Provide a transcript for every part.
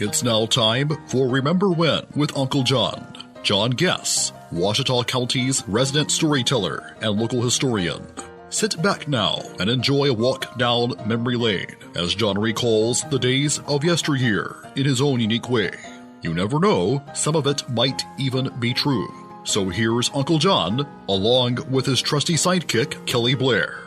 It's now time for Remember When with Uncle John. John Guess, Ouachita County's resident storyteller and local historian. Sit back now and enjoy a walk down memory lane as John recalls the days of yesteryear in his own unique way. You never know, some of it might even be true. So here's Uncle John, along with his trusty sidekick, Kelly Blair.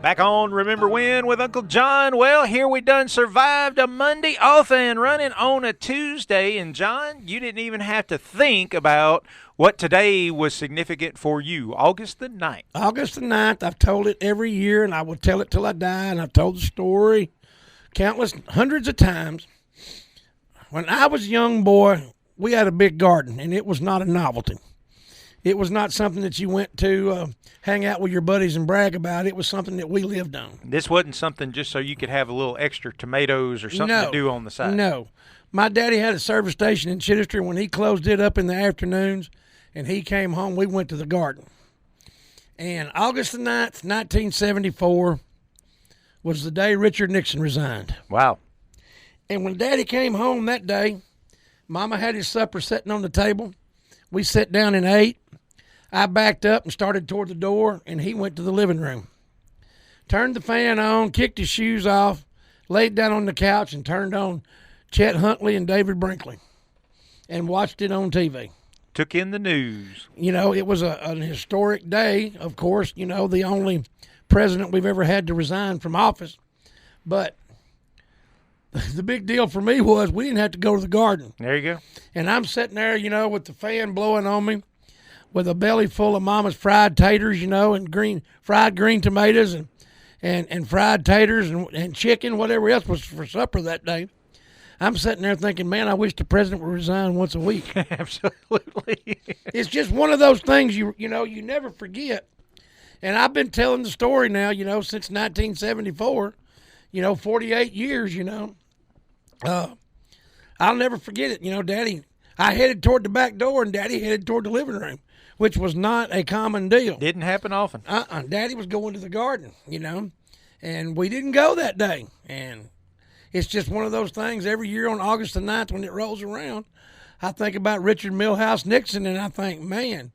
Back on Remember When with Uncle John. Well, here we done survived a Monday off and running on a Tuesday. And John, you didn't even have to think about what today was significant for you. August the 9th. August the 9th. I've told it every year, and I will tell it till I die. And I've told the story countless, hundreds of times. When I was a young boy, we had a big garden, and it was not a novelty. It was not something that you went to hang out with your buddies and brag about. It was something that we lived on. This wasn't something just so you could have a little extra tomatoes or something to do on the side. No. My daddy had a service station in Chittister. When he closed it up in the afternoons and he came home, we went to the garden. And August the 9th, 1974 was the day Richard Nixon resigned. Wow. And when Daddy came home that day, Mama had his supper sitting on the table. We sat down and ate. I backed up and started toward the door, and he went to the living room. Turned the fan on, kicked his shoes off, laid down on the couch, and turned on Chet Huntley and David Brinkley and watched it on TV. Took in the news. You know, it was an historic day, of course, you know, the only president we've ever had to resign from office. But the big deal for me was we didn't have to go to the garden. There you go. And I'm sitting there, you know, with the fan blowing on me, with a belly full of Mama's fried taters, you know, and fried green tomatoes and fried taters and chicken, whatever else was for supper that day. I'm sitting there thinking, man, I wish the president would resign once a week. Absolutely. It's just one of those things you never forget. And I've been telling the story now, you know, since 1974, 48 years, I'll never forget it. Daddy, I headed toward the back door and Daddy headed toward the living room, which was not a common deal. Didn't happen often. Daddy was going to the garden, and we didn't go that day. And it's just one of those things every year on August the 9th when it rolls around, I think about Richard Milhouse Nixon and I think, man,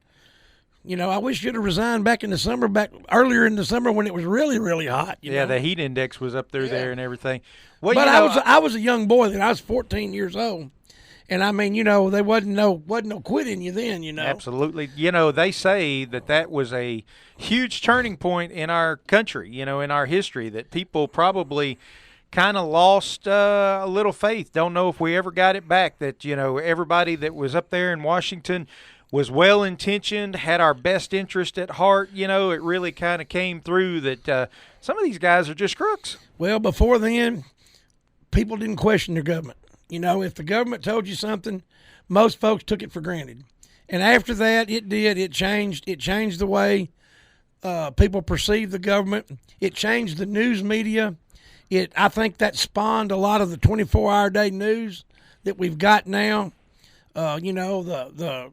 I wish you'd have resigned back in the summer, back earlier in the summer when it was really, really hot. Yeah, the heat index was up there and everything. Well, but I was a young boy then. I was 14 years old. And I mean, there wasn't no quit in you then, Absolutely. They say that was a huge turning point in our country, in our history, that people probably kind of lost a little faith. Don't know if we ever got it back, that, everybody that was up there in Washington was well-intentioned, had our best interest at heart. It really kind of came through that some of these guys are just crooks. Well, before then, people didn't question their government. If the government told you something, most folks took it for granted. And after that, it changed the way people perceived the government. It changed the news media. I think that spawned a lot of the 24-hour day news that we've got now. Everybody's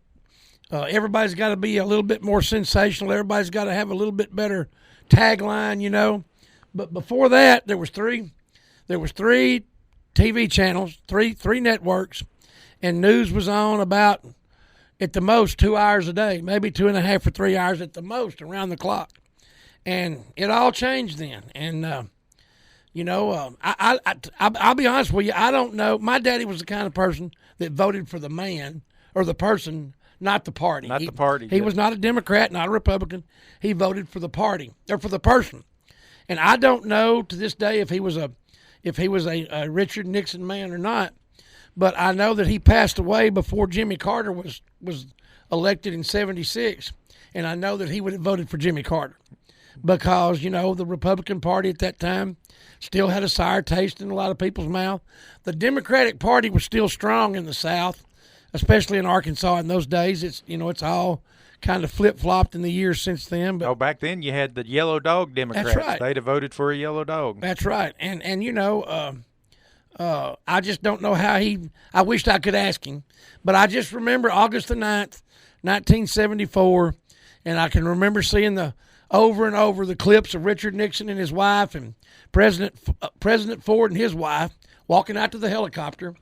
got to be a little bit more sensational. Everybody's got to have a little bit better tagline, But before that, there was three TV channels, three networks, and news was on about, at the most, 2 hours a day, maybe 2.5 or 3 hours at the most, around the clock. And it all changed then. And, I'll be honest with you, I don't know. My daddy was the kind of person that voted for the man, or the person, not the party. The party. He was not a Democrat, not a Republican. He voted for the party, or for the person. And I don't know to this day if he was a Richard Nixon man or not, but I know that he passed away before Jimmy Carter was elected in 76, and I know that he would have voted for Jimmy Carter because, the Republican Party at that time still had a sour taste in a lot of people's mouth. The Democratic Party was still strong in the South, especially in Arkansas in those days. It's all kind of flip-flopped in the years since then. But back then you had the yellow dog Democrats. That's right. They'd have voted for a yellow dog. That's right. And I just don't know how I wished I could ask him. But I just remember August the 9th, 1974, and I can remember seeing over and over the clips of Richard Nixon and his wife and President Ford and his wife walking out to the helicopter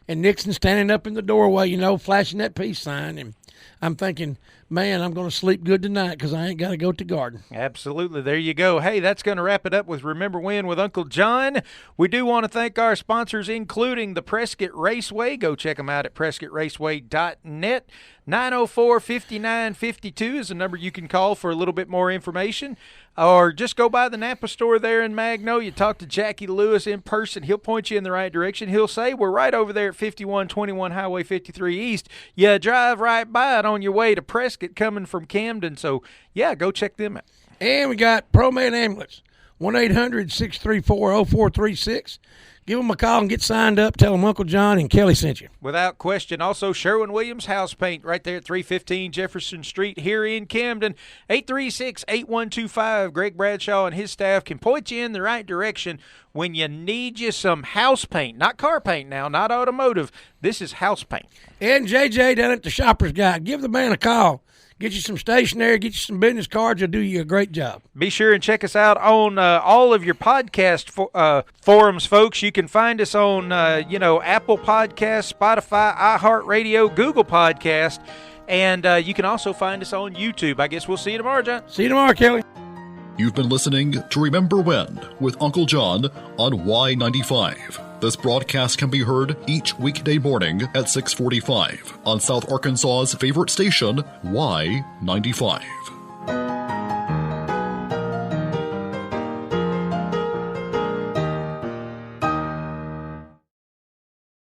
and Nixon standing up in the doorway, you know, flashing that peace sign. And I'm thinking, man, I'm going to sleep good tonight because I ain't got to go to the garden. Absolutely. There you go. Hey, that's going to wrap it up with Remember When with Uncle John. We do want to thank our sponsors, including the Prescott Raceway. Go check them out at PrescottRaceway.net. 904-5952 is the number you can call for a little bit more information. Or just go by the Napa store there in Magnolia. Talk to Jackie Lewis in person. He'll point you in the right direction. He'll say, we're right over there at 5121 Highway 53 East. You drive right by it on your way to Prescott coming from Camden. So, yeah, go check them out. And we got ProMed Ambulance, 1-800-634-0436. Give them a call and get signed up. Tell them Uncle John and Kelly sent you. Without question. Also, Sherwin-Williams House Paint right there at 315 Jefferson Street here in Camden. 836-8125. Greg Bradshaw and his staff can point you in the right direction when you need you some house paint. Not car paint now, not automotive. This is house paint. And JJ down at the Shoppers Guide. Give the man a call. Get you some stationery, get you some business cards. He'll do you a great job. Be sure and check us out on all of your podcast forums, folks. You can find us on, Apple Podcasts, Spotify, iHeartRadio, Google Podcast, and you can also find us on YouTube. I guess we'll see you tomorrow, John. See you tomorrow, Kelly. You've been listening to Remember When with Uncle John on Y95. This broadcast can be heard each weekday morning at 6:45 on South Arkansas's favorite station, Y95.